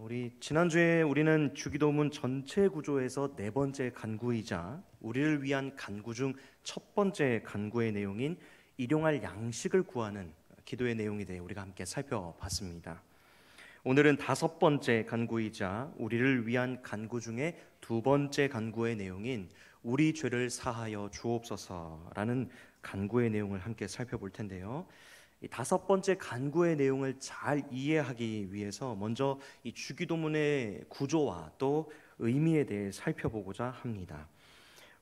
우리 지난주에 우리는 주기도문 전체 구조에서 네 번째 간구이자 우리를 위한 간구 중 첫 번째 간구의 내용인 일용할 양식을 구하는 기도의 내용에 대해 우리가 함께 살펴봤습니다. 오늘은 다섯 번째 간구이자 우리를 위한 간구 중에 두 번째 간구의 내용인 우리 죄를 사하여 주옵소서라는 간구의 내용을 함께 살펴볼 텐데요. 이 다섯 번째 간구의 내용을 잘 이해하기 위해서 먼저 이 주기도문의 구조와 또 의미에 대해 살펴보고자 합니다.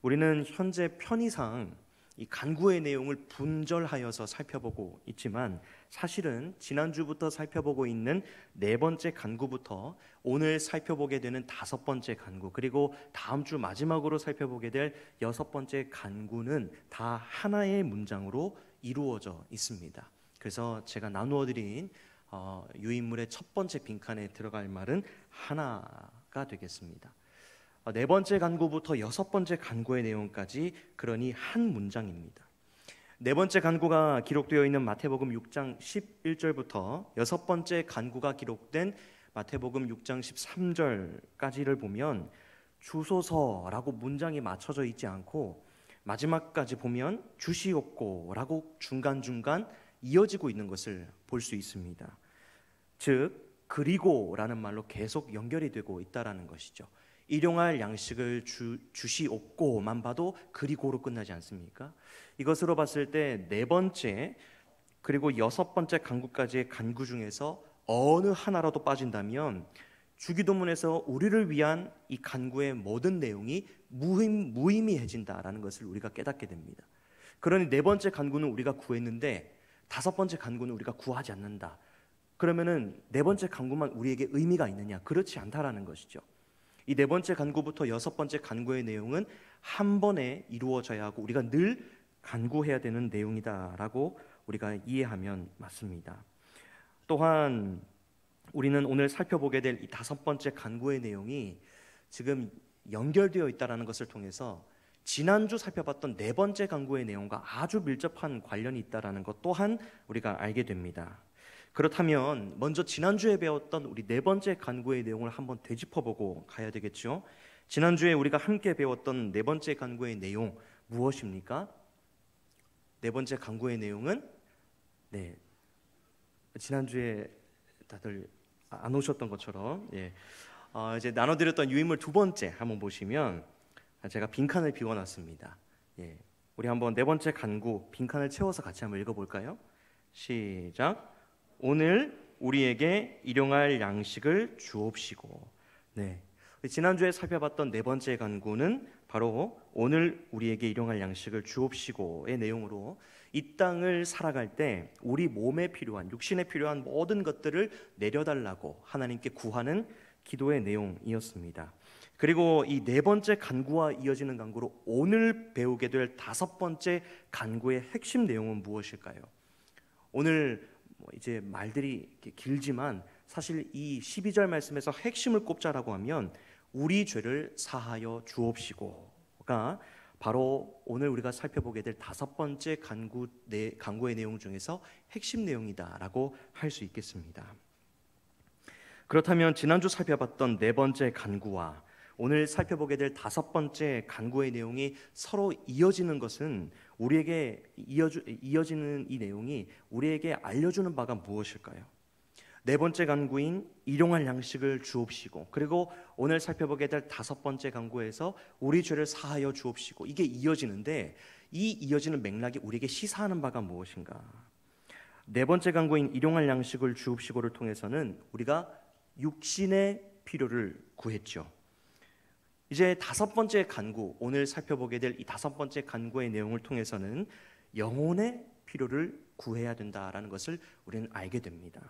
우리는 현재 편의상 이 간구의 내용을 분절하여서 살펴보고 있지만 사실은 지난주부터 살펴보고 있는 네 번째 간구부터 오늘 살펴보게 되는 다섯 번째 간구, 그리고 다음 주 마지막으로 살펴보게 될 여섯 번째 간구는 다 하나의 문장으로 이루어져 있습니다. 그래서 제가 나누어 드린 유인물의 첫 번째 빈칸에 들어갈 말은 하나가 되겠습니다. 네 번째 간구부터 여섯 번째 간구의 내용까지 그러니 한 문장입니다. 네 번째 간구가 기록되어 있는 마태복음 6장 11절부터 여섯 번째 간구가 기록된 마태복음 6장 13절까지를 보면 주소서라고 문장이 맞춰져 있지 않고 마지막까지 보면 주시옵고라고 중간중간 이어지고 있는 것을 볼 수 있습니다. 즉 그리고라는 말로 계속 연결이 되고 있다라는 것이죠. 일용할 양식을 주시옵고만 봐도 그리고로 끝나지 않습니까? 이것으로 봤을 때 네 번째 그리고 여섯 번째 간구까지의 간구 중에서 어느 하나라도 빠진다면 주기도문에서 우리를 위한 이 간구의 모든 내용이 무의미해진다라는 것을 우리가 깨닫게 됩니다. 그러니 네 번째 간구는 우리가 구했는데 다섯 번째 간구는 우리가 구하지 않는다. 그러면은 네 번째 간구만 우리에게 의미가 있느냐? 그렇지 않다라는 것이죠. 이 네 번째 간구부터 여섯 번째 간구의 내용은 한 번에 이루어져야 하고 우리가 늘 간구해야 되는 내용이다라고 우리가 이해하면 맞습니다. 또한 우리는 오늘 살펴보게 될 이 다섯 번째 간구의 내용이 지금 연결되어 있다는 것을 통해서 지난주 살펴봤던 네 번째 간구의 내용과 아주 밀접한 관련이 있다는 것 또한 우리가 알게 됩니다. 그렇다면 먼저 지난주에 배웠던 우리 네 번째 간구의 내용을 한번 되짚어보고 가야 되겠죠. 지난주에 우리가 함께 배웠던 네 번째 간구의 내용 무엇입니까? 네 번째 간구의 내용은 지난주에 다들 안 오셨던 것처럼 이제 나눠드렸던 유인물 두 번째 한번 보시면 제가 빈칸을 비워놨습니다. 우리 한번 네 번째 간구 빈칸을 채워서 같이 한번 읽어볼까요? 시작. 오늘 우리에게 일용할 양식을 주옵시고. 지난주에 살펴봤던 네 번째 간구는 바로 오늘 우리에게 일용할 양식을 주옵시고의 내용으로 이 땅을 살아갈 때 우리 몸에 필요한 육신에 필요한 모든 것들을 내려달라고 하나님께 구하는 기도의 내용이었습니다. 그리고 이 네 번째 간구와 이어지는 간구로 오늘 배우게 될 다섯 번째 간구의 핵심 내용은 무엇일까요? 오늘 이제 말들이 길지만 사실 이 12절 말씀에서 핵심을 꼽자라고 하면 우리 죄를 사하여 주옵시고가 바로 오늘 우리가 살펴보게 될 다섯 번째 간구의 내용 중에서 핵심 내용이다라고 할 수 있겠습니다. 그렇다면 지난주 살펴봤던 네 번째 간구와 오늘 살펴보게 될 다섯 번째 간구의 내용이 서로 이어지는 것은 우리에게 이어지는 이 내용이 우리에게 알려주는 바가 무엇일까요? 네 번째 간구인 일용할 양식을 주옵시고 그리고 오늘 살펴보게 될 다섯 번째 간구에서 우리 죄를 사하여 주옵시고 이게 이어지는데 이 이어지는 맥락이 우리에게 시사하는 바가 무엇인가? 네 번째 간구인 일용할 양식을 주옵시고를 통해서는 우리가 육신의 필요를 구했죠. 이제 다섯 번째 간구, 오늘 살펴보게 될 이 다섯 번째 간구의 내용을 통해서는 영혼의 필요를 구해야 된다라는 것을 우리는 알게 됩니다.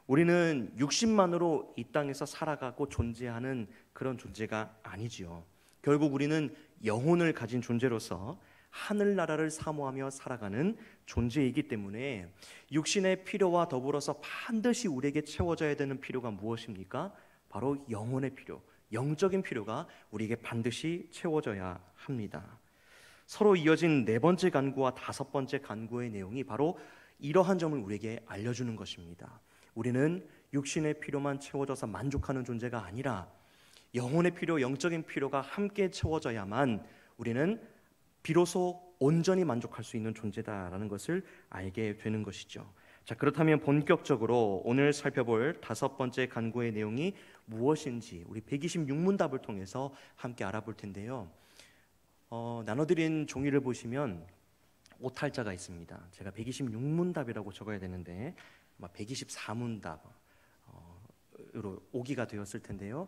우리는 육신만으로 이 땅에서 살아가고 존재하는 그런 존재가 아니지요. 결국 우리는 영혼을 가진 존재로서 하늘나라를 사모하며 살아가는 존재이기 때문에 육신의 필요와 더불어서 반드시 우리에게 채워져야 되는 필요가 무엇입니까? 바로 영혼의 필요, 영적인 필요가 우리에게 반드시 채워져야 합니다. 서로 이어진 네 번째 간구와 다섯 번째 간구의 내용이 바로 이러한 점을 우리에게 알려주는 것입니다. 우리는 육신의 필요만 채워져서 만족하는 존재가 아니라 영혼의 필요, 영적인 필요가 함께 채워져야만 우리는 비로소 온전히 만족할 수 있는 존재다라는 것을 알게 되는 것이죠. 자, 그렇다면 본격적으로 오늘 살펴볼 5번째 간구의 내용이 무엇인지 우리 126문답을 통해서 함께 알아볼 텐데요. 나눠드린 종이를 보시면 오탈자가 있습니다. 제가 126문답이라고 적어야 되는데 아마 124문답으로 오기가 되었을 텐데요.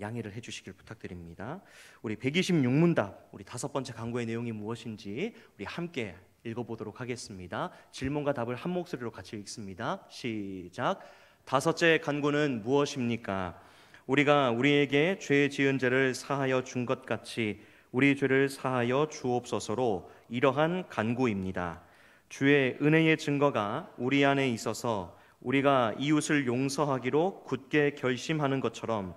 양해를 해주시길 부탁드립니다. 우리 126문답, 우리 5번째 간구의 내용이 무엇인지 우리 함께 읽어보도록 하겠습니다. 질문과 답을 한 목소리로 같이 읽습니다. 시작. 5째 간구는 무엇입니까? 우리가 우리에게 죄 지은 죄를 사하여 준 것 같이 우리 죄를 사하여 주옵소서로 이러한 간구입니다. 주의 은혜의 증거가 우리 안에 있어서 우리가 이웃을 용서하기로 굳게 결심하는 것처럼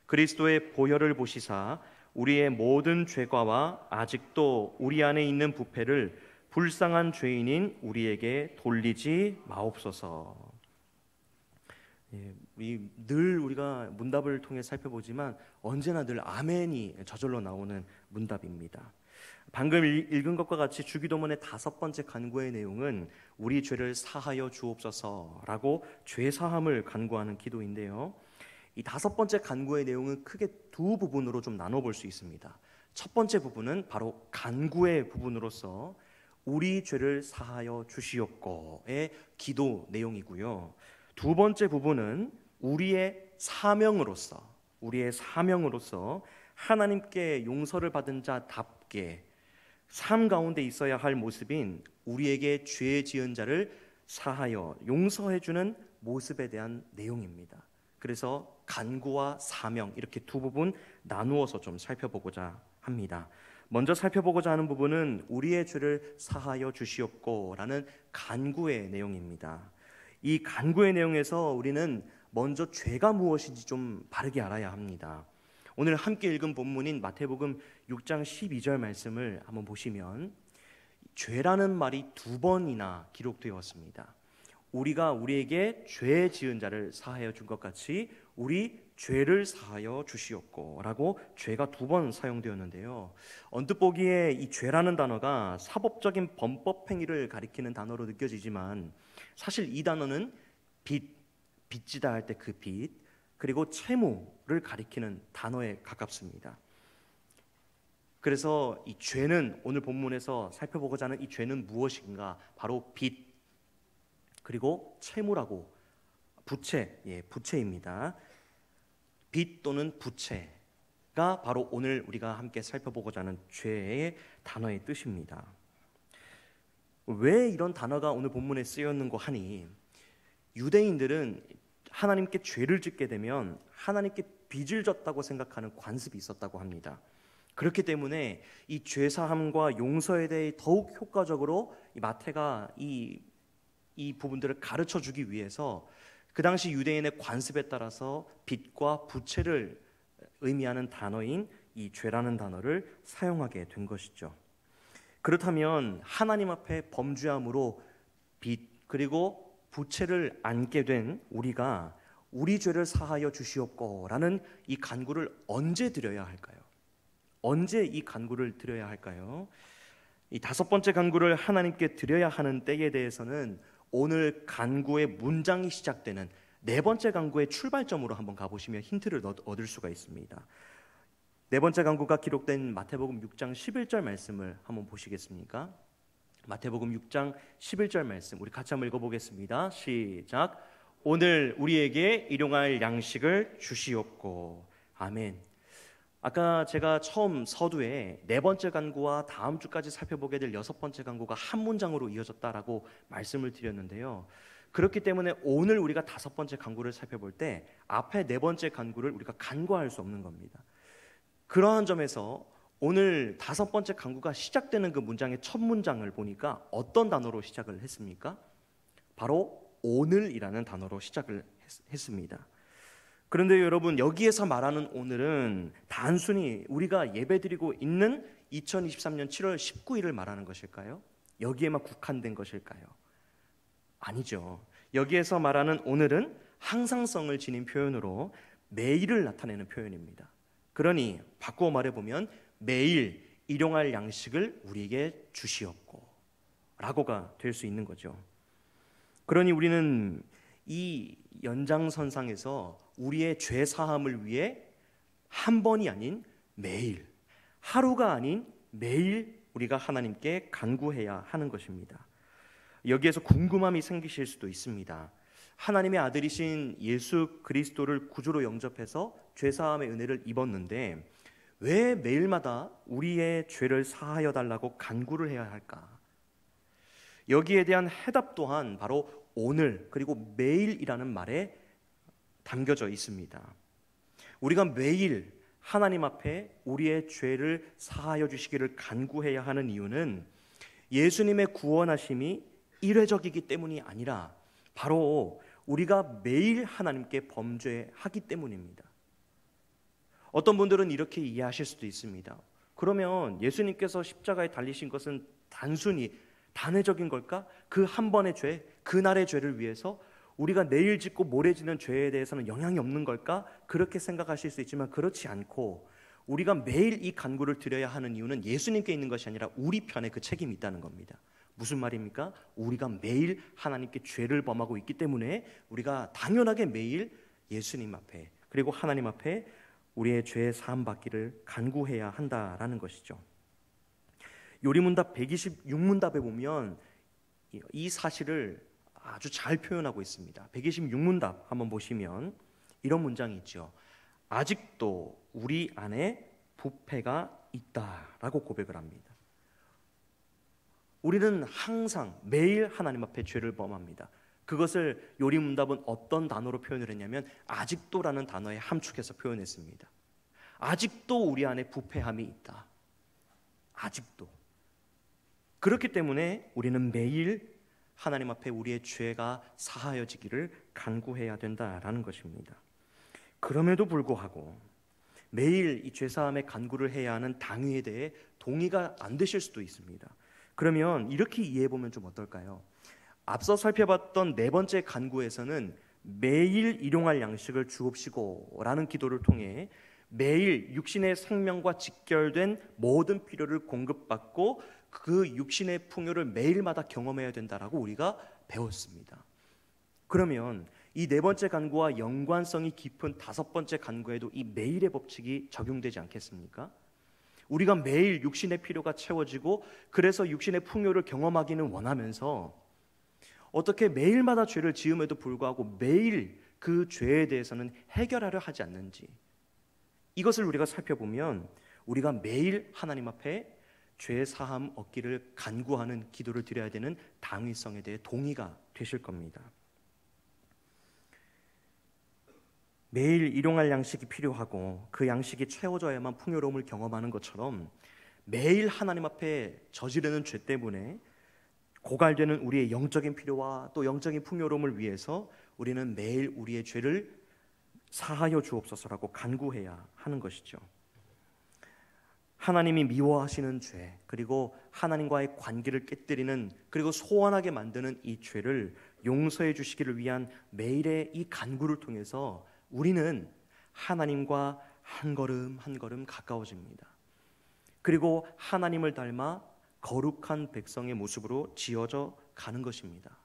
그리스도의 보혈을 보시사 우리의 모든 죄과와 아직도 우리 안에 있는 부패를 불쌍한 죄인인 우리에게 돌리지 마옵소서. 늘 우리가 문답을 통해 살펴보지만 언제나 늘 아멘이 저절로 나오는 문답입니다. 방금 읽은 것과 같이 주기도문의 5번째 간구의 내용은 우리 죄를 사하여 주옵소서라고 죄사함을 간구하는 기도인데요. 이 5번째 간구의 내용은 크게 두 부분으로 좀 나눠볼 수 있습니다. 첫 번째 부분은 바로 간구의 부분으로서 우리 죄를 사하여 주시옵고의 기도 내용이고요. 두 번째 부분은 우리의 사명으로서 하나님께 용서를 받은 자답게 삶 가운데 있어야 할 모습인 우리에게 죄 지은 자를 사하여 용서해 주는 모습에 대한 내용입니다. 그래서 간구와 사명 이렇게 두 부분 나누어서 좀 살펴보고자 합니다. 먼저 살펴보고자 하는 부분은 우리의 죄를 사하여 주시옵고라는 간구의 내용입니다. 이 간구의 내용에서 우리는 먼저 죄가 무엇인지 좀 바르게 알아야 합니다. 오늘 함께 읽은 본문인 마태복음 6장 12절 말씀을 한번 보시면 죄라는 말이 2번이나 기록되었습니다. 우리가 우리에게 죄 지은 자를 사하여 준 것 같이 우리 죄를 사하여 주시옵고라고 죄가 2번 사용되었는데요. 언뜻 보기에 이 죄라는 단어가 사법적인 범법 행위를 가리키는 단어로 느껴지지만 사실 이 단어는 빚지다 할 때 그 빚, 그리고 채무를 가리키는 단어에 가깝습니다. 그래서 이 죄는 오늘 본문에서 살펴보고자 하는 이 죄는 무엇인가? 바로 빚, 그리고 채무라고 부채입니다. 빚 또는 부채가 바로 오늘 우리가 함께 살펴보고자 하는 죄의 단어의 뜻입니다. 왜 이런 단어가 오늘 본문에 쓰였는고 하니 유대인들은 하나님께 죄를 짓게 되면 하나님께 빚을 졌다고 생각하는 관습이 있었다고 합니다. 그렇기 때문에 이 죄사함과 용서에 대해 더욱 효과적으로 이 마태가 이 부분들을 가르쳐 주기 위해서 그 당시 유대인의 관습에 따라서 빚과 부채를 의미하는 단어인 이 죄라는 단어를 사용하게 된 것이죠. 그렇다면 하나님 앞에 범죄함으로 빚 그리고 부채를 안게 된 우리가 우리 죄를 사하여 주시옵고라는 이 간구를 언제 드려야 할까요? 언제 이 간구를 드려야 할까요? 이 5번째 간구를 하나님께 드려야 하는 때에 대해서는 오늘 간구의 문장이 시작되는 4번째 간구의 출발점으로 한번 가보시면 힌트를 얻을 수가 있습니다. 4번째 간구가 기록된 마태복음 6장 11절 말씀을 한번 보시겠습니까? 마태복음 6장 11절 말씀 우리 같이 한번 읽어보겠습니다. 시작. 오늘 우리에게 일용할 양식을 주시옵고. 아멘. 아까 제가 처음 서두에 4번째 간구와 다음 주까지 살펴보게 될 6번째 간구가 한 문장으로 이어졌다라고 말씀을 드렸는데요. 그렇기 때문에 오늘 우리가 5번째 간구를 살펴볼 때 앞에 4번째 간구를 우리가 간과할 수 없는 겁니다. 그러한 점에서 오늘 5번째 간구가 시작되는 그 문장의 첫 문장을 보니까 어떤 단어로 시작을 했습니까? 바로 오늘이라는 단어로 시작을 했습니다. 그런데 여러분, 여기에서 말하는 오늘은 단순히 우리가 예배드리고 있는 2023년 7월 19일을 말하는 것일까요? 여기에만 국한된 것일까요? 아니죠. 여기에서 말하는 오늘은 항상성을 지닌 표현으로 매일을 나타내는 표현입니다. 그러니 바꾸어 말해보면 매일 일용할 양식을 우리에게 주시옵고 라고가 될 수 있는 거죠. 그러니 우리는 이 연장선상에서 우리의 죄 사함을 위해 한 번이 아닌 매일, 하루가 아닌 매일 우리가 하나님께 간구해야 하는 것입니다. 여기에서 궁금함이 생기실 수도 있습니다. 하나님의 아들이신 예수 그리스도를 구주로 영접해서 죄 사함의 은혜를 입었는데 왜 매일마다 우리의 죄를 사하여 달라고 간구를 해야 할까? 여기에 대한 해답 또한 바로 오늘 그리고 매일이라는 말에 담겨져 있습니다. 우리가 매일 하나님 앞에 우리의 죄를 사하여 주시기를 간구해야 하는 이유는 예수님의 구원하심이 일회적이기 때문이 아니라 바로 우리가 매일 하나님께 범죄하기 때문입니다. 어떤 분들은 이렇게 이해하실 수도 있습니다. 그러면 예수님께서 십자가에 달리신 것은 단순히 단회적인 걸까? 그 한 번의 죄, 그날의 죄를 위해서 우리가 내일 짓고 모레 짓는 죄에 대해서는 영향이 없는 걸까? 그렇게 생각하실 수 있지만 그렇지 않고 우리가 매일 이 간구를 드려야 하는 이유는 예수님께 있는 것이 아니라 우리 편에 그 책임이 있다는 겁니다. 무슨 말입니까? 우리가 매일 하나님께 죄를 범하고 있기 때문에 우리가 당연하게 매일 예수님 앞에 그리고 하나님 앞에 우리의 죄 사함 받기를 간구해야 한다라는 것이죠. 요리문답 126문답에 보면 이 사실을 아주 잘 표현하고 있습니다. 126문답 한번 보시면 이런 문장이 있죠. 아직도 우리 안에 부패가 있다라고 고백을 합니다. 우리는 항상 매일 하나님 앞에 죄를 범합니다. 그것을 요리문답은 어떤 단어로 표현을 했냐면 아직도라는 단어에 함축해서 표현했습니다. 아직도 우리 안에 부패함이 있다. 아직도. 그렇기 때문에 우리는 매일 하나님 앞에 우리의 죄가 사하여지기를 간구해야 된다라는 것입니다. 그럼에도 불구하고 매일 이 죄사함의 간구를 해야 하는 당위에 대해 동의가 안 되실 수도 있습니다. 그러면 이렇게 이해해보면 좀 어떨까요? 앞서 살펴봤던 네 번째 간구에서는 매일 일용할 양식을 주옵시고 라는 기도를 통해 매일 육신의 생명과 직결된 모든 필요를 공급받고 그 육신의 풍요를 매일마다 경험해야 된다라고 우리가 배웠습니다. 그러면 이 네 번째 간구와 연관성이 깊은 다섯 번째 간구에도 이 매일의 법칙이 적용되지 않겠습니까? 우리가 매일 육신의 필요가 채워지고 그래서 육신의 풍요를 경험하기는 원하면서 어떻게 매일마다 죄를 지음에도 불구하고 매일 그 죄에 대해서는 해결하려 하지 않는지, 이것을 우리가 살펴보면 우리가 매일 하나님 앞에 죄 사함 얻기를 간구하는 기도를 드려야 되는 당위성에 대해 동의가 되실 겁니다. 매일 일용할 양식이 필요하고 그 양식이 채워져야만 풍요로움을 경험하는 것처럼 매일 하나님 앞에 저지르는 죄 때문에 고갈되는 우리의 영적인 필요와 또 영적인 풍요로움을 위해서 우리는 매일 우리의 죄를 사하여 주옵소서라고 간구해야 하는 것이죠. 하나님이 미워하시는 죄, 그리고 하나님과의 관계를 깨뜨리는 그리고 소원하게 만드는 이 죄를 용서해 주시기를 위한 매일의 이 간구를 통해서 우리는 하나님과 한 걸음 한 걸음 가까워집니다. 그리고 하나님을 닮아 거룩한 백성의 모습으로 지어져 가는 것입니다.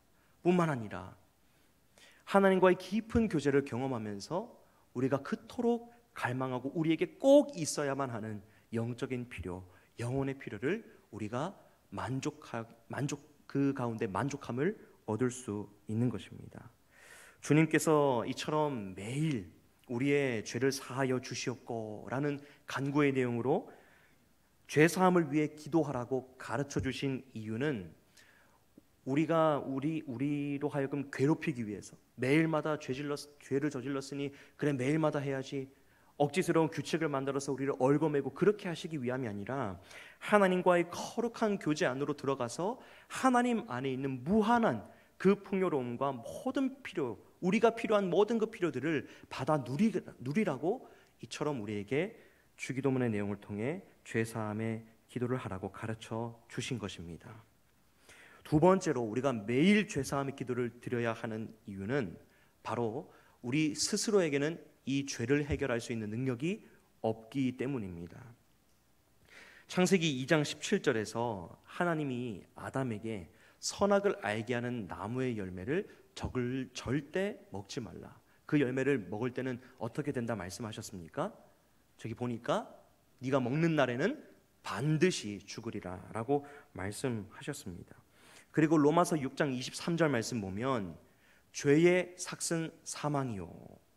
뿐만 아니라 하나님과의 깊은 교제를 경험하면서 우리가 그토록 갈망하고 우리에게 꼭 있어야만 하는 영적인 필요, 영혼의 필요를 우리가 그 가운데 만족함을 얻을 수 있는 것입니다. 주님께서 이처럼 매일 우리의 죄를 사하여 주시옵고라는 간구의 내용으로 죄 사함을 위해 기도하라고 가르쳐 주신 이유는 우리로 하여금 괴롭히기 위해서, 매일마다 죄를 저질렀으니 그래 매일마다 해야지, 억지스러운 규칙을 만들어서 우리를 얽어매고 그렇게 하시기 위함이 아니라 하나님과의 거룩한 교제 안으로 들어가서 하나님 안에 있는 무한한 그 풍요로움과 모든 필요, 우리가 필요한 모든 그 필요들을 받아 누리라고 이처럼 우리에게 주기도문의 내용을 통해 죄사함의 기도를 하라고 가르쳐 주신 것입니다. 두 번째로 우리가 매일 죄사함의 기도를 드려야 하는 이유는 바로 우리 스스로에게는 이 죄를 해결할 수 있는 능력이 없기 때문입니다. 창세기 2장 17절에서 하나님이 아담에게 선악을 알게 하는 나무의 열매를 절대 먹지 말라. 그 열매를 먹을 때는 어떻게 된다 말씀하셨습니까? 저기 보니까 네가 먹는 날에는 반드시 죽으리라 라고 말씀하셨습니다. 그리고 로마서 6장 23절 말씀 보면 죄의 삭은 사망이요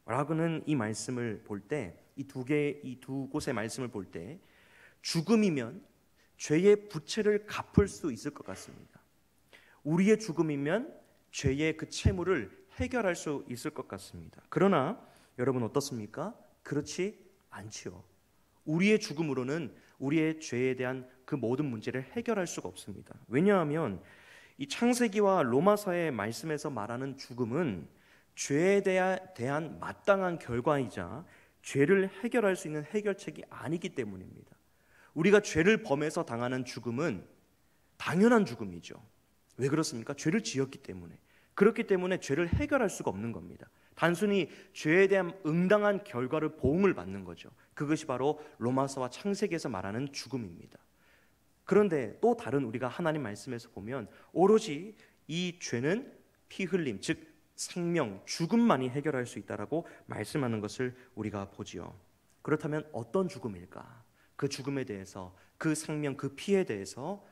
라고는 이 말씀을 볼 때, 이 두 곳의 말씀을 볼 때 죽음이면 죄의 부채를 갚을 수 있을 것 같습니다. 우리의 죽음이면 죄의 그 채무를 해결할 수 있을 것 같습니다. 그러나 여러분 어떻습니까? 그렇지 않지요. 우리의 죽음으로는 우리의 죄에 대한 그 모든 문제를 해결할 수가 없습니다. 왜냐하면 이 창세기와 로마서의 말씀에서 말하는 죽음은 죄에 대한 마땅한 결과이자 죄를 해결할 수 있는 해결책이 아니기 때문입니다. 우리가 죄를 범해서 당하는 죽음은 당연한 죽음이죠. 왜 그렇습니까? 죄를 지었기 때문에. 그렇기 때문에 죄를 해결할 수가 없는 겁니다. 단순히 죄에 대한 응당한 결과를 보응을 받는 거죠. 그것이 바로 로마서와 창세기에서 말하는 죽음입니다. 그런데 또 다른 우리가 하나님 말씀에서 보면 오로지 이 죄는 피 흘림, 즉 생명, 죽음만이 해결할 수 있다라고 말씀하는 것을 우리가 보지요. 그렇다면 어떤 죽음일까? 그 죽음에 대해서, 그 생명, 그 피에 대해서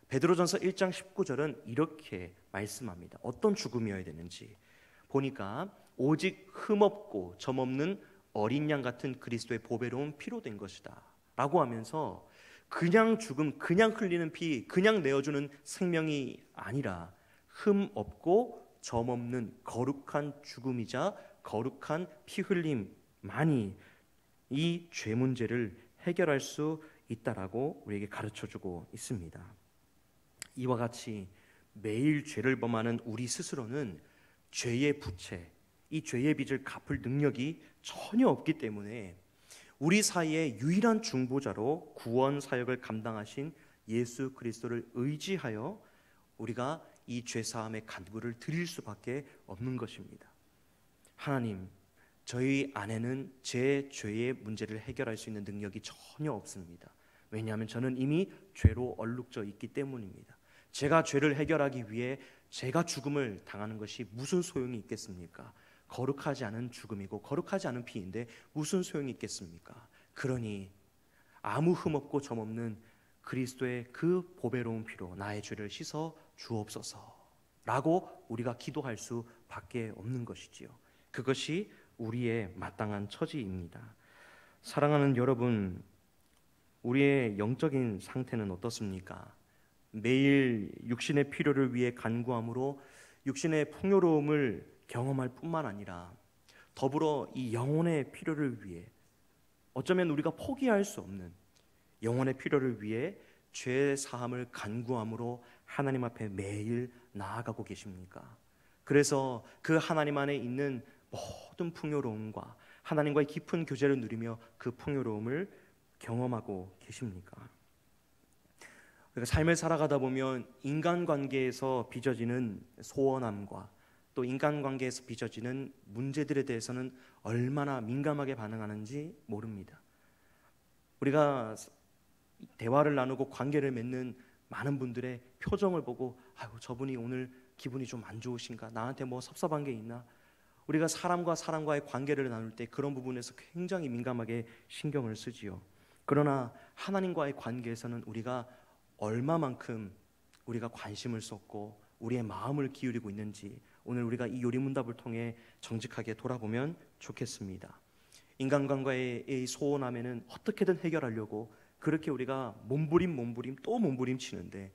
베드로전서 1장 19절은 이렇게 말씀합니다. 어떤 죽음이어야 되는지 보니까 오직 흠없고 점없는 어린 양 같은 그리스도의 보배로운 피로 된 것이다 라고 하면서 그냥 죽음, 그냥 흘리는 피, 그냥 내어주는 생명이 아니라 흠없고 점없는 거룩한 죽음이자 거룩한 피 흘림만이 이 죄 문제를 해결할 수 있다라고 우리에게 가르쳐주고 있습니다. 이와 같이 매일 죄를 범하는 우리 스스로는 죄의 부채, 이 죄의 빚을 갚을 능력이 전혀 없기 때문에 우리 사이에 유일한 중보자로 구원 사역을 감당하신 예수 그리스도를 의지하여 우리가 이 죄사함의 간구를 드릴 수밖에 없는 것입니다. 하나님, 저희 안에는 제 죄의 문제를 해결할 수 있는 능력이 전혀 없습니다. 왜냐하면 저는 이미 죄로 얼룩져 있기 때문입니다. 제가 죄를 해결하기 위해 제가 죽음을 당하는 것이 무슨 소용이 있겠습니까? 거룩하지 않은 죽음이고 거룩하지 않은 피인데 무슨 소용이 있겠습니까? 그러니 아무 흠없고 점없는 그리스도의 그 보배로운 피로 나의 죄를 씻어 주옵소서라고 우리가 기도할 수밖에 없는 것이지요. 그것이 우리의 마땅한 처지입니다. 사랑하는 여러분, 우리의 영적인 상태는 어떻습니까? 매일 육신의 필요를 위해 간구함으로 육신의 풍요로움을 경험할 뿐만 아니라 더불어 이 영혼의 필요를 위해 어쩌면 우리가 포기할 수 없는 영혼의 필요를 위해 죄 사함을 간구함으로 하나님 앞에 매일 나아가고 계십니까? 그래서 그 하나님 안에 있는 모든 풍요로움과 하나님과의 깊은 교제를 누리며 그 풍요로움을 경험하고 계십니까? 그러니까 삶을 살아가다 보면 인간관계에서 빚어지는 소원함과 또 인간관계에서 빚어지는 문제들에 대해서는 얼마나 민감하게 반응하는지 모릅니다. 우리가 대화를 나누고 관계를 맺는 많은 분들의 표정을 보고 아이고 저분이 오늘 기분이 좀 안 좋으신가? 나한테 뭐 섭섭한 게 있나? 우리가 사람과 사람과의 관계를 나눌 때 그런 부분에서 굉장히 민감하게 신경을 쓰지요. 그러나 하나님과의 관계에서는 우리가 얼마만큼 우리가 관심을 쏟고 우리의 마음을 기울이고 있는지 오늘 우리가 이 요리문답을 통해 정직하게 돌아보면 좋겠습니다. 인간관계의 소원함에는 어떻게든 해결하려고 그렇게 우리가 몸부림 또 몸부림치는데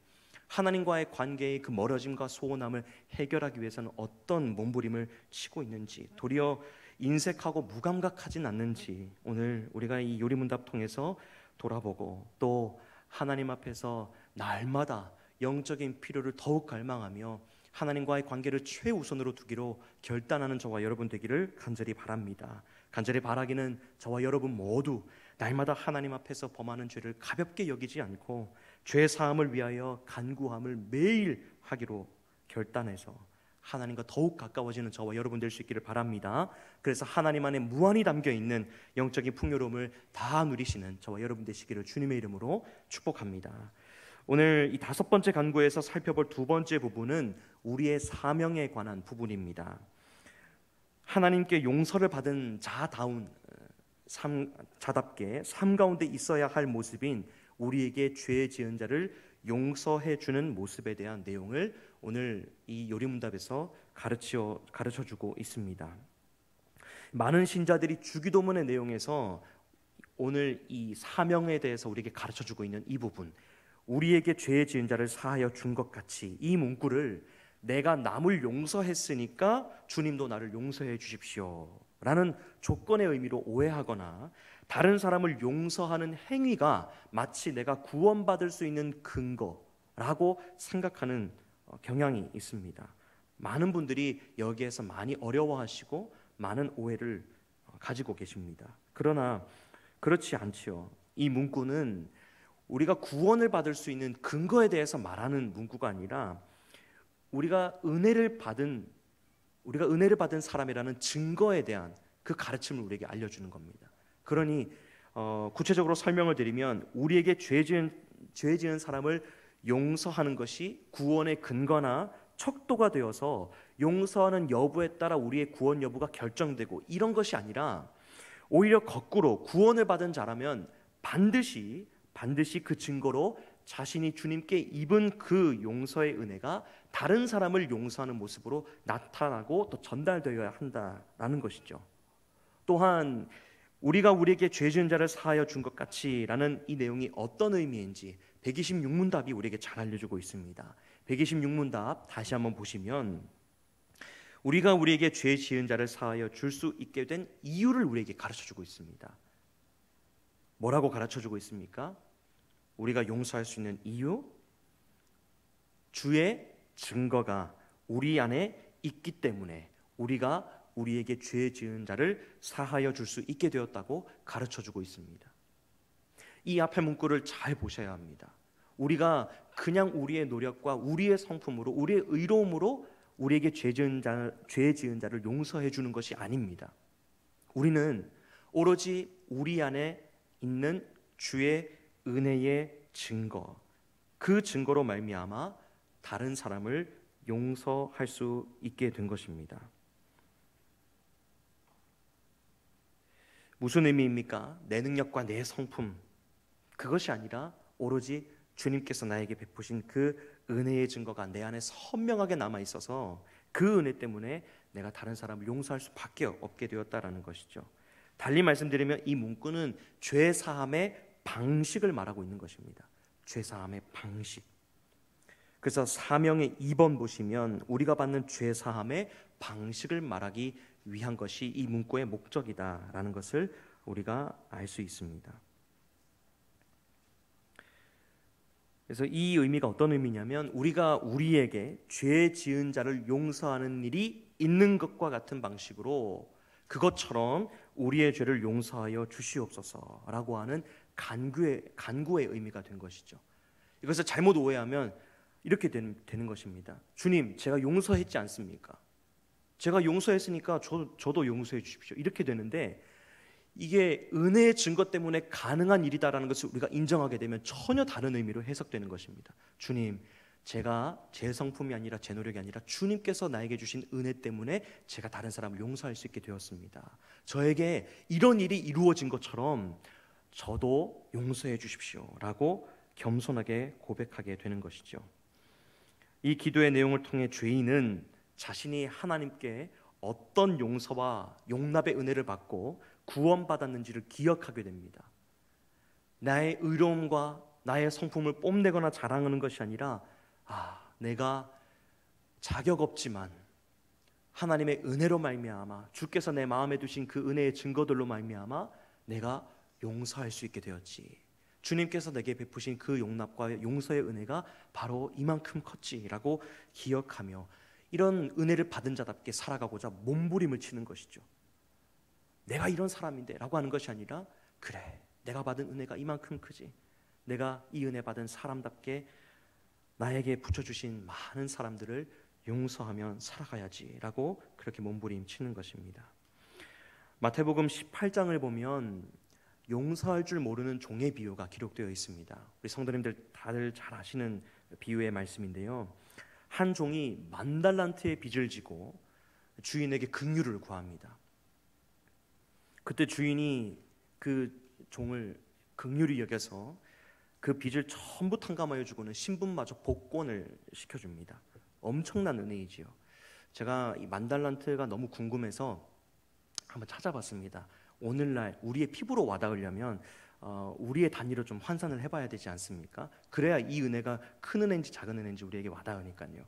하나님과의 관계의 그 멀어짐과 소원함을 해결하기 위해서는 어떤 몸부림을 치고 있는지 도리어 인색하고 무감각하진 않는지 오늘 우리가 이 요리문답 통해서 돌아보고 또 하나님 앞에서 날마다 영적인 필요를 더욱 갈망하며 하나님과의 관계를 최우선으로 두기로 결단하는 저와 여러분 되기를 간절히 바랍니다. 간절히 바라기는 저와 여러분 모두 날마다 하나님 앞에서 범하는 죄를 가볍게 여기지 않고 죄 사함을 위하여 간구함을 매일 하기로 결단해서 하나님과 더욱 가까워지는 저와 여러분 될 수 있기를 바랍니다. 그래서 하나님 안에 무한히 담겨있는 영적인 풍요로움을 다 누리시는 저와 여러분 되시기를 주님의 이름으로 축복합니다. 오늘 이 5번째 간구에서 살펴볼 2번째 부분은 우리의 사명에 관한 부분입니다. 하나님께 용서를 받은 자답게 삶 가운데 있어야 할 모습인 우리에게 죄 지은 자를 용서해 주는 모습에 대한 내용을 오늘 이 요리문답에서 가르쳐 주고 있습니다. 많은 신자들이 주기도문의 내용에서 오늘 이 사명에 대해서 우리에게 가르쳐 주고 있는 이 부분, 우리에게 죄 지은 자를 사하여 준 것 같이, 이 문구를 내가 남을 용서했으니까 주님도 나를 용서해 주십시오 라는 조건의 의미로 오해하거나, 다른 사람을 용서하는 행위가 마치 내가 구원받을 수 있는 근거라고 생각하는 경향이 있습니다. 많은 분들이 여기에서 많이 어려워하시고 많은 오해를 가지고 계십니다. 그러나 그렇지 않지요. 이 문구는 우리가 구원을 받을 수 있는 근거에 대해서 말하는 문구가 아니라 우리가 은혜를 받은 사람이라는 증거에 대한 그 가르침을 우리에게 알려주는 겁니다. 그러니 구체적으로 설명을 드리면, 우리에게 죄 지은 사람을 용서하는 것이 구원의 근거나 척도가 되어서 용서하는 여부에 따라 우리의 구원 여부가 결정되고 이런 것이 아니라, 오히려 거꾸로 구원을 받은 자라면 반드시 그 증거로 자신이 주님께 입은 그 용서의 은혜가 다른 사람을 용서하는 모습으로 나타나고 또 전달되어야 한다라는 것이죠. 또한 우리가 우리에게 죄 지은 자를 사하여 준 것 같이 라는 이 내용이 어떤 의미인지 126문답이 우리에게 잘 알려주고 있습니다. 126문답 다시 한번 보시면, 우리가 우리에게 죄 지은 자를 사하여 줄 수 있게 된 이유를 우리에게 가르쳐주고 있습니다. 뭐라고 가르쳐주고 있습니까? 우리가 용서할 수 있는 이유, 주의 증거가 우리 안에 있기 때문에 우리가 우리에게 죄 지은 자를 사하여 줄 수 있게 되었다고 가르쳐주고 있습니다. 이 앞의 문구를 잘 보셔야 합니다. 우리가 그냥 우리의 노력과 우리의 성품으로, 우리의 의로움으로 우리에게 죄 지은 자를 용서해 주는 것이 아닙니다. 우리는 오로지 우리 안에 있는 주의 은혜의 증거, 그 증거로 말미암아 다른 사람을 용서할 수 있게 된 것입니다. 무슨 의미입니까? 내 능력과 내 성품, 그것이 아니라 오로지 주님께서 나에게 베푸신 그 은혜의 증거가 내 안에 선명하게 남아 있어서 그 은혜 때문에 내가 다른 사람을 용서할 수밖에 없게 되었다라는 것이죠. 달리 말씀드리면 이 문구는 죄 사함의 방식을 말하고 있는 것입니다. 죄 사함의 방식. 그래서 사명의 2번 보시면 우리가 받는 죄 사함의 방식을 말하기 위한 것이 이 문구의 목적이다라는 것을 우리가 알 수 있습니다. 그래서 이 의미가 어떤 의미냐면, 우리가 우리에게 죄 지은 자를 용서하는 일이 있는 것과 같은 방식으로 그것처럼 우리의 죄를 용서하여 주시옵소서라고 하는 간구의 의미가 된 것이죠. 이것을 잘못 오해하면 이렇게 되는 것입니다. 주님, 제가 용서했지 않습니까? 제가 용서했으니까 저도 용서해 주십시오. 이렇게 되는데, 이게 은혜의 증거 때문에 가능한 일이다라는 것을 우리가 인정하게 되면 전혀 다른 의미로 해석되는 것입니다. 주님, 제가 제 성품이 아니라 제 노력이 아니라 주님께서 나에게 주신 은혜 때문에 제가 다른 사람을 용서할 수 있게 되었습니다. 저에게 이런 일이 이루어진 것처럼 저도 용서해 주십시오 라고 겸손하게 고백하게 되는 것이죠. 이 기도의 내용을 통해 죄인은 자신이 하나님께 어떤 용서와 용납의 은혜를 받고 구원받았는지를 기억하게 됩니다. 나의 의로움과 나의 성품을 뽐내거나 자랑하는 것이 아니라, 내가 자격 없지만 하나님의 은혜로 말미암아, 주께서 내 마음에 두신 그 은혜의 증거들로 말미암아 내가 용서할 수 있게 되었지. 주님께서 내게 베푸신 그 용납과 용서의 은혜가 바로 이만큼 컸지라고 기억하며 이런 은혜를 받은 자답게 살아가고자 몸부림을 치는 것이죠. 내가 이런 사람인데 라고 하는 것이 아니라, 그래, 내가 받은 은혜가 이만큼 크지. 내가 이 은혜 받은 사람답게 나에게 붙여주신 많은 사람들을 용서하면 살아가야지라고 그렇게 몸부림치는 것입니다. 마태복음 18장을 보면 용서할 줄 모르는 종의 비유가 기록되어 있습니다. 우리 성도님들 다들 잘 아시는 비유의 말씀인데요. 한 종이 10,000달란트의 빚을 지고 주인에게 긍휼을 구합니다. 그때 주인이 그 종을 긍휼히 여겨서 그 빚을 전부 탕감하여 주고는 신분마저 복권을 시켜줍니다. 엄청난 은혜이지요. 제가 이 10,000달란트가 너무 궁금해서 한번 찾아봤습니다. 오늘날 우리의 피부로 와닿으려면 우리의 단위로 좀 환산을 해봐야 되지 않습니까? 그래야 이 은혜가 큰 은혜인지 작은 은혜인지 우리에게 와닿으니까요.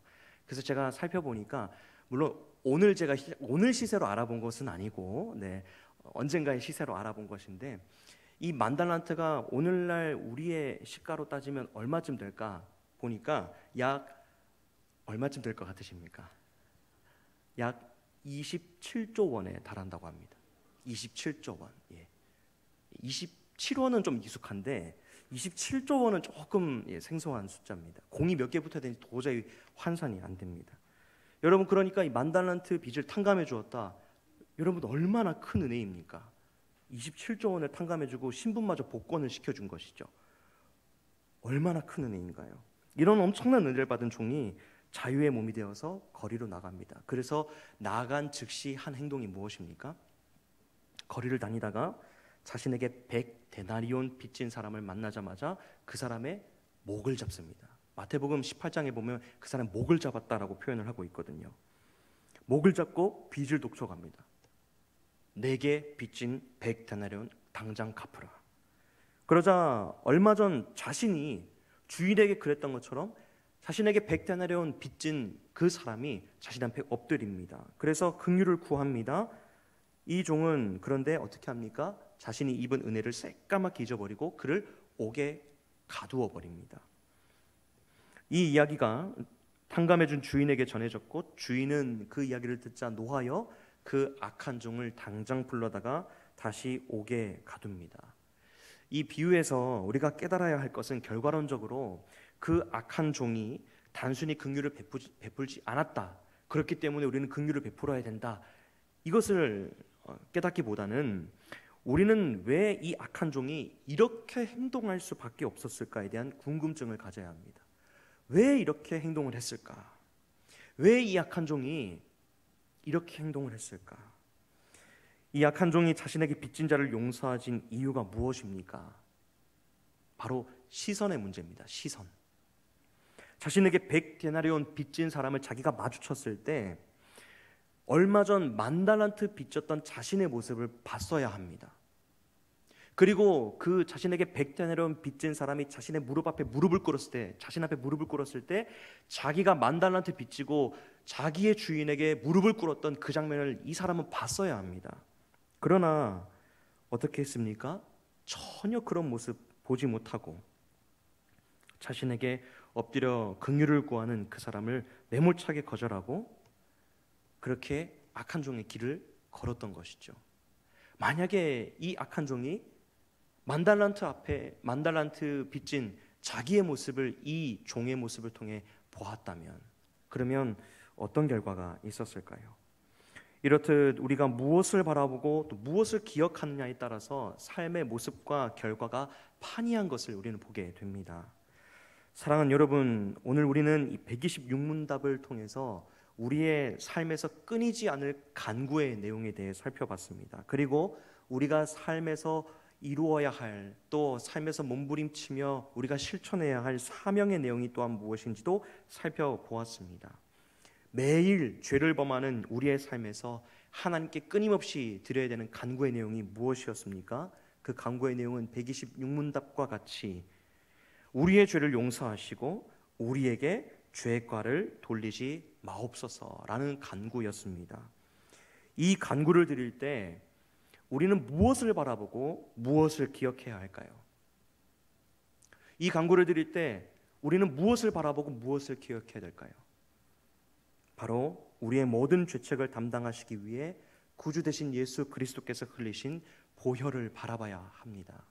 그래서 제가 살펴보니까 물론 오늘 제가 오늘 시세로 알아본 것은 아니고 언젠가의 시세로 알아본 것인데 이 10,000달란트가 오늘날 우리의 시가로 따지면 얼마쯤 될까 보니까 약 얼마쯤 될 것 같으십니까? 약 27조 원에 달한다고 합니다. 27조 원. 27원은 좀 익숙한데 27조 원은 조금 생소한 숫자입니다. 공이 몇 개 붙어야 되는지 도저히 환산이 안 됩니다. 여러분, 그러니까 이 10,000달란트 빚을 탕감해 주었다. 여러분, 얼마나 큰 은혜입니까? 27조 원을 탕감해주고 신분마저 복권을 시켜준 것이죠. 얼마나 큰 은혜인가요? 이런 엄청난 은혜를 받은 종이 자유의 몸이 되어서 거리로 나갑니다. 그래서 나간 즉시 한 행동이 무엇입니까? 거리를 다니다가 자신에게 100데나리온 빚진 사람을 만나자마자 그 사람의 목을 잡습니다. 마태복음 18장에 보면 그 사람 목을 잡았다라고 표현을 하고 있거든요. 목을 잡고 빚을 독촉합니다. 내게 빚진 100데나리온 당장 갚으라. 그러자 얼마 전 자신이 주인에게 그랬던 것처럼 자신에게 100데나리온 빚진 그 사람이 자신 앞에 엎드립니다. 그래서 긍휼을 구합니다. 이 종은 그런데 어떻게 합니까? 자신이 입은 은혜를 새까맣게 잊어버리고 그를 옥에 가두어 버립니다. 이 이야기가 탕감해준 주인에게 전해졌고 주인은 그 이야기를 듣자 노하여 그 악한 종을 당장 불러다가 다시 옥에 가둡니다. 이 비유에서 우리가 깨달아야 할 것은 결과론적으로 그 악한 종이 단순히 긍휼을 베풀지 않았다. 그렇기 때문에 우리는 긍휼을 베풀어야 된다. 이것을 깨닫기보다는 우리는 왜 이 악한 종이 이렇게 행동할 수밖에 없었을까에 대한 궁금증을 가져야 합니다. 왜 이렇게 행동을 했을까? 왜 이 악한 종이 이렇게 행동을 했을까? 이 악한 종이 자신에게 빚진 자를 용서하진 이유가 무엇입니까? 바로 시선의 문제입니다. 시선. 자신에게 100데나리온 빚진 사람을 자기가 마주쳤을 때 얼마 전 10,000달란트 빚졌던 자신의 모습을 봤어야 합니다. 그리고 그 자신에게 100데나리온 빚진 사람이 자신의 무릎 앞에 무릎을 꿇었을 때, 자신 앞에 무릎을 꿇었을 때 자기가 10,000달란트 빚지고 자기의 주인에게 무릎을 꿇었던 그 장면을 이 사람은 봤어야 합니다. 그러나 어떻게 했습니까? 전혀 그런 모습 보지 못하고 자신에게 엎드려 긍휼을 구하는 그 사람을 매몰차게 거절하고 그렇게 악한 종의 길을 걸었던 것이죠. 만약에 이 악한 종이 10,000달란트 앞에 10,000달란트 빚진 자기의 모습을 이 종의 모습을 통해 보았다면 그러면 어떤 결과가 있었을까요? 이렇듯 우리가 무엇을 바라보고 또 무엇을 기억하느냐에 따라서 삶의 모습과 결과가 판이한 것을 우리는 보게 됩니다. 사랑하는 여러분, 오늘 우리는 이 126문답을 통해서 우리의 삶에서 끊이지 않을 간구의 내용에 대해 살펴봤습니다. 그리고 우리가 삶에서 이루어야 할, 또 삶에서 몸부림치며 우리가 실천해야 할 사명의 내용이 또한 무엇인지도 살펴보았습니다. 매일 죄를 범하는 우리의 삶에서 하나님께 끊임없이 드려야 되는 간구의 내용이 무엇이었습니까? 그 간구의 내용은 126문답과 같이 우리의 죄를 용서하시고 우리에게 죄과를 돌리지 마옵소서라는 간구였습니다. 이 간구를 드릴 때 우리는 무엇을 바라보고 무엇을 기억해야 할까요? 이 간구를 드릴 때 우리는 무엇을 바라보고 무엇을 기억해야 될까요? 바로 우리의 모든 죄책을 담당하시기 위해 구주 되신 예수 그리스도께서 흘리신 보혈을 바라봐야 합니다.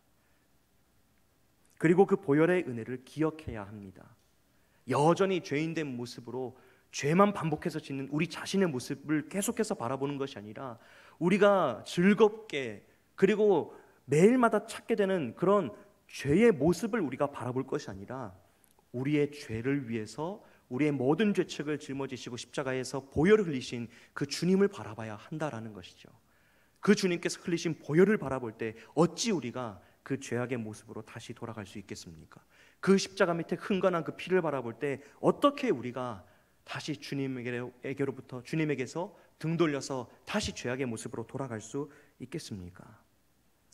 그리고 그 보혈의 은혜를 기억해야 합니다. 여전히 죄인된 모습으로 죄만 반복해서 짓는 우리 자신의 모습을 계속해서 바라보는 것이 아니라 우리가 즐겁게 그리고 매일마다 찾게 되는 그런 죄의 모습을 우리가 바라볼 것이 아니라 우리의 죄를 위해서 우리의 모든 죄책을 짊어지시고 십자가에서 보혈을 흘리신 그 주님을 바라봐야 한다라는 것이죠. 그 주님께서 흘리신 보혈을 바라볼 때 어찌 우리가 그 죄악의 모습으로 다시 돌아갈 수 있겠습니까? 그 십자가 밑에 흥건한 그 피를 바라볼 때 어떻게 우리가 다시 주님에게서 등 돌려서 다시 죄악의 모습으로 돌아갈 수 있겠습니까?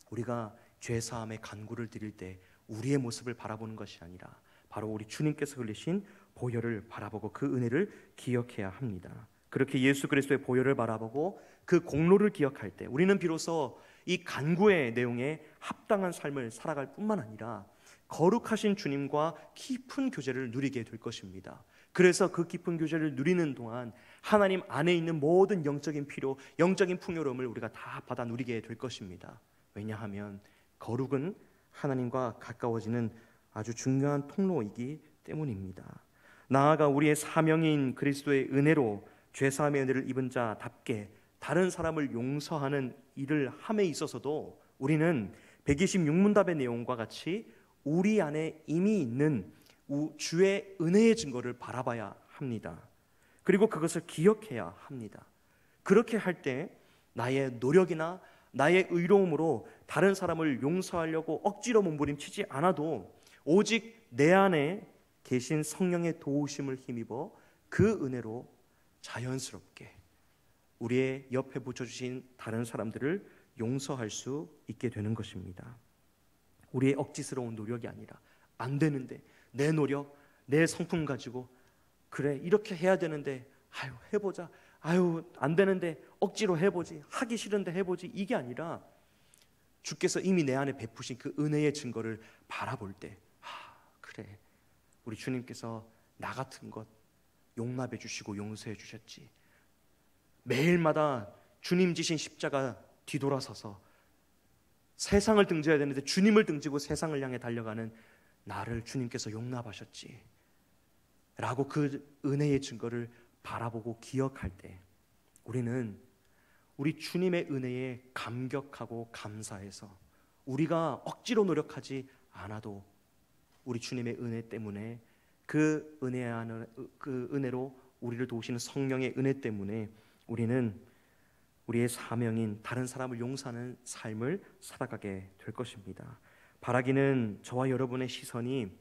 우리가 죄사함의 간구를 드릴 때 우리의 모습을 바라보는 것이 아니라 바로 우리 주님께서 흘리신 보혈을 바라보고 그 은혜를 기억해야 합니다. 그렇게 예수 그리스도의 보혈을 바라보고 그 공로를 기억할 때 우리는 비로소 이 간구의 내용에 합당한 삶을 살아갈 뿐만 아니라 거룩하신 주님과 깊은 교제를 누리게 될 것입니다. 그래서 그 깊은 교제를 누리는 동안 하나님 안에 있는 모든 영적인 필요, 영적인 풍요로움을 우리가 다 받아 누리게 될 것입니다. 왜냐하면 거룩은 하나님과 가까워지는 아주 중요한 통로이기 때문입니다. 나아가 우리의 사명인 그리스도의 은혜로 죄사함의 은혜를 입은 자답게 다른 사람을 용서하는 일을 함에 있어서도 우리는 126문답의 내용과 같이 우리 안에 이미 있는 주의 은혜의 증거를 바라봐야 합니다. 그리고 그것을 기억해야 합니다. 그렇게 할 때 나의 노력이나 나의 의로움으로 다른 사람을 용서하려고 억지로 몸부림치지 않아도 오직 내 안에 계신 성령의 도우심을 힘입어 그 은혜로 자연스럽게 우리의 옆에 붙여주신 다른 사람들을 용서할 수 있게 되는 것입니다. 우리의 억지스러운 노력이 아니라 안 되는데 내 노력, 내 성품 가지고 그래 이렇게 해야 되는데 아유 해보자, 아유 안 되는데 억지로 해보지, 하기 싫은데 해보지, 이게 아니라 주께서 이미 내 안에 베푸신 그 은혜의 증거를 바라볼 때 그래 우리 주님께서 나 같은 것 용납해 주시고 용서해 주셨지. 매일마다 주님 지신 십자가 뒤돌아서서 세상을 등져야 되는데 주님을 등지고 세상을 향해 달려가는 나를 주님께서 용납하셨지 라고 그 은혜의 증거를 바라보고 기억할 때 우리는 우리 주님의 은혜에 감격하고 감사해서 우리가 억지로 노력하지 않아도 우리 주님의 은혜 때문에 그 은혜로 우리를 도우시는 성령의 은혜 때문에 우리는 우리의 사명인 다른 사람을 용서하는 삶을 살아가게 될 것입니다. 바라기는 저와 여러분의 시선이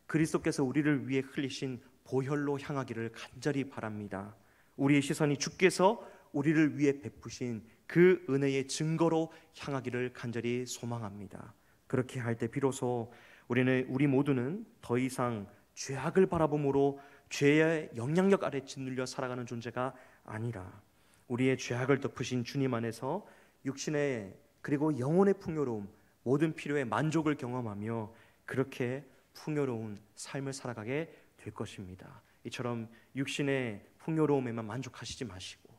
그리스도께서 우리를 위해 흘리신 보혈로 향하기를 간절히 바랍니다. 우리의 시선이 주께서 우리를 위해 베푸신 그 은혜의 증거로 향하기를 간절히 소망합니다. 그렇게 할 때 비로소 우리 모두는 더 이상 죄악을 바라봄으로 죄의 영향력 아래 짓눌려 살아가는 존재가 아니라 우리의 죄악을 덮으신 주님 안에서 육신의 그리고 영혼의 풍요로움, 모든 필요의 만족을 경험하며 그렇게 풍요로운 삶을 살아가게 될 것입니다. 이처럼 육신의 풍요로움에만 만족하시지 마시고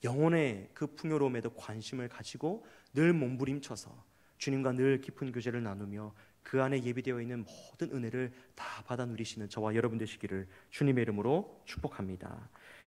영혼의 그 풍요로움에도 관심을 가지고 늘 몸부림쳐서 주님과 늘 깊은 교제를 나누며 그 안에 예비되어 있는 모든 은혜를 다 받아 누리시는 저와 여러분 되시기를 주님의 이름으로 축복합니다.